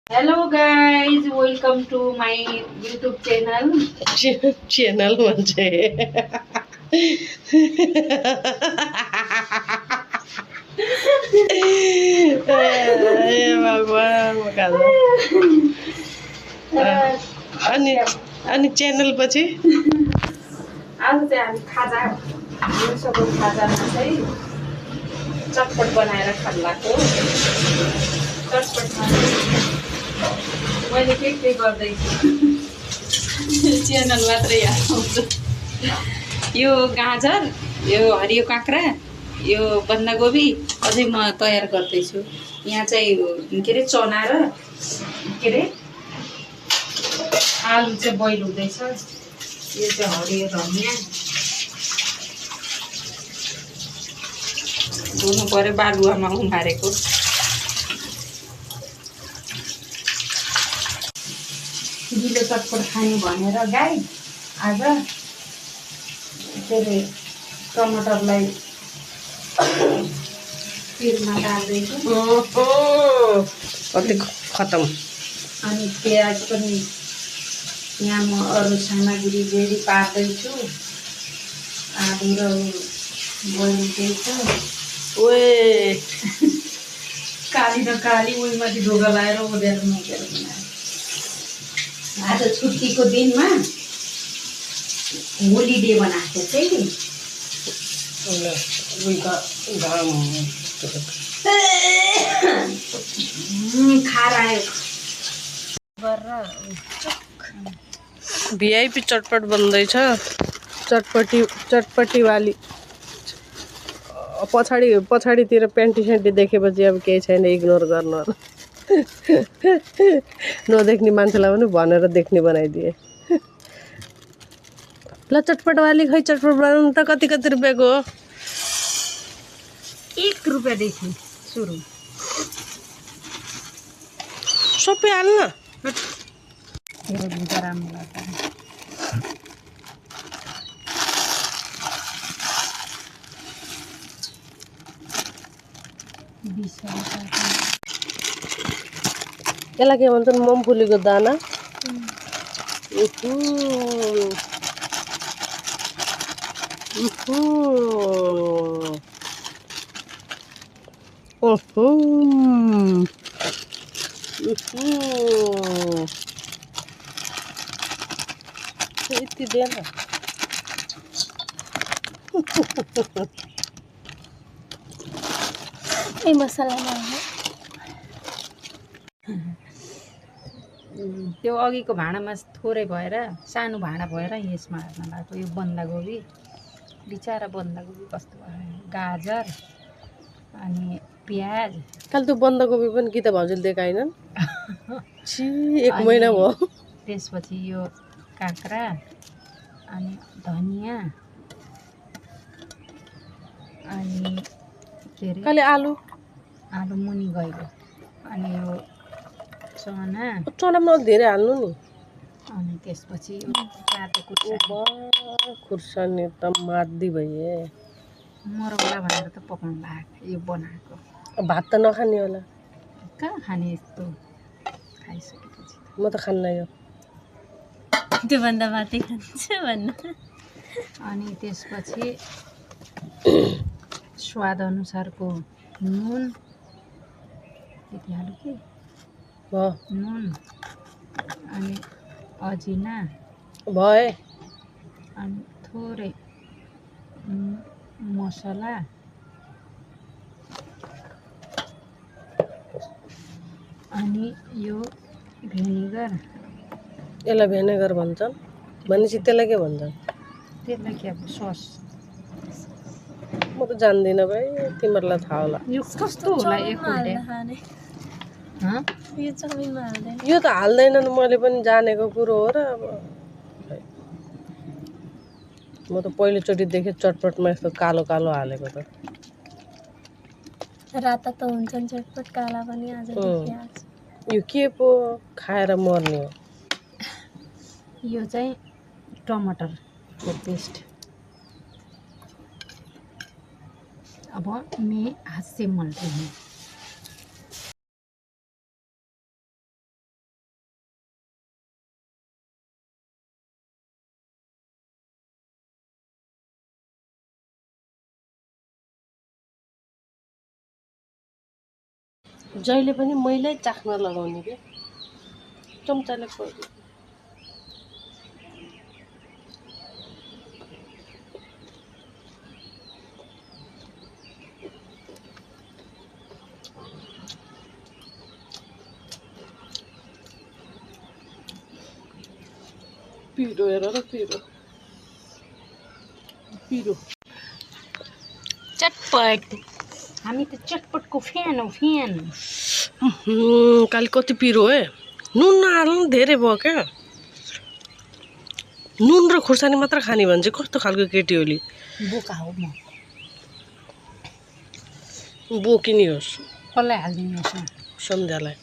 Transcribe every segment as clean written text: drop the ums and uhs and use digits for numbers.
Hello guys, welcome to my YouTube channel. Channel म्हणजे भगवान अनि अनि च्यानल पछि आज चाहिँ हामी खाजा दिउँसोको खाजामा चाहिँ चटपट बनाएर खाल्लाको चटपटमा मैले के गर्दैछु च्यानल मात्रै आउँछ यो गाजर यो हरियो काँक्रा यो बन्दागोभी अझै म तयार गर्दैछु यहाँ चाहिँ के अरे चना र के अरे आलु चाहिँ बोइल हुँदैछ यो चाहिँ हरियो धनिया धुनु पर्यो बालुवामा उमारेको गिलो चटपट खाने भनेर गाई आज के अरे टमाटरलाई पिरमा डाल्दैछु कति खतम अनि प्याज पनि यहाँ म अरू सामग्री रेडी पार्दैछु आलु र बोइल हुँदैछ ओए काली न काली उहीमाथि ढोका लगाएर ओदेर मुकेर बनाएर आज छुट्टीको दिनमा होलिडे बनाएको चाहिँ खाएर आयो भिआइपी चटपट बन्दैछ चटपटी वाली पछाडितिर प्यान्टी स्यान्टी देखेपछि अब केही छैन इग्नोर गर्नु नदेख्ने मान्छेलाई पनि भनेर देख्ने बनाइदिए ल चटपट वाली खै चटपट बनाउनु त कति रुपियाँको हो 1 रुपियाँदेखि सुरु सबै हाल्न मेरो भित्र राम्रो लाग्छ यसलाई के भन्छन् मुम्फलीको दाना यति दिएन ए मसलामा त्यो अघिको भाँडामा थोरै भएर सानो भाँडा भएर यसमा हाल्न लाग्यो यो बन्दागोभी बिचारा बन्दागोभी कस्तो भयो गाजर अनि प्याज खालि त्यो बन्दाकोपी पनि कि त भाउजूले देखाएनन् छि 1 महिना भयो त्यसपछि यो काँक्रा अनि धनिया अनि के अरे खालि आलु मुनि गयो अनि यो चनामा अलि धेरै हाल्नु नि अनि त्यसपछि यो चारको खुर्सानी त मार्दी भए मरौला भनेर त पकाउनु लाग्यो यो बनाएको भात त नखाने होला कहाँ खाने यस्तो खाइसकेपछि म त खान्न यो त्योभन्दा माथि खान्छ भन्नु अनि त्यसपछि स्वाद अनुसारको नुन यति हाल्यो कि नुन अनि अजिना भए अनि थोरै मसला अनि यो भिनेगर यसलाई भिनेगर भन्छन् भनेपछि त्यसलाई के भन्छन् त्यसलाई के अब सस म त जान्दिनँ भाइ तिमीहरूलाई थाहा होला यो कस्तो होला यो चाउमिनमा हाल्दैन यो त हाल्दैनन् मैले पनि जानेको कुरो हो र अब म त पहिलोचोटि देखेँ चटपटमा यस्तो कालो कालो हालेको त राता त हुन्छन् चटपट काला पनि आज यो के पो खाएर मर्ने हो यो चाहिँ टमाटरको पेस्ट अब मैं हाथ से मल रही हूँ। जहिले पनि मैले चाख्न लगाउने के चम्चाले पिरो हेर र पिरो पिरो चटपट हामी त चटपटको फ्यान हो फ्यान काली कति पिरो है नुन नहाल्नु धेरै भयो क्या नुन र खुर्सानी मात्र खाने भने चाहिँ कस्तो खालको केटी होली बोका हो म बोकिनी होस् कसलाई हालिदिनुहोस् न सन्ध्यालाई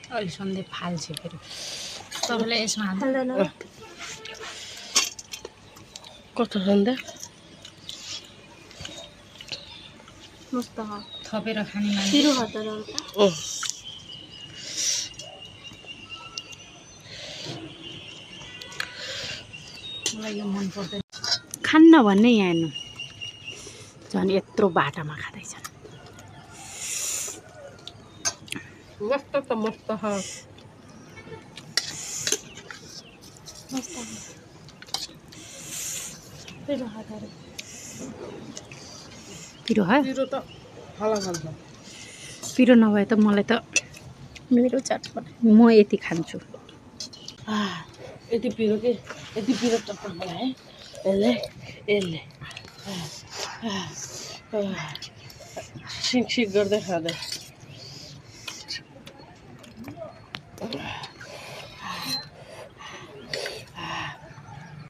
अहिले सन्ध्या फाल्छ फेरि तपाईँलाई यसमा हाल्दैन कस्तो सन्ध्या मस्त थपेर खाने मान्छे पिरो हाल्दैन मलाई यो मन पर्दैन खान्न भन्ने यहाँ हेर्नु झन् यत्रो बाटामा खाँदैछन् मस्त त मस्त मस्त पिरो हाल्दैन पिरो है पिरो त हाला खान्छ पिरो नभए त मलाई त मेरो चटपट म यति खान्छु यति पिरो के यति पिरो चटपट बनाए यसले यसले सिक सिक गर्दै खाँदै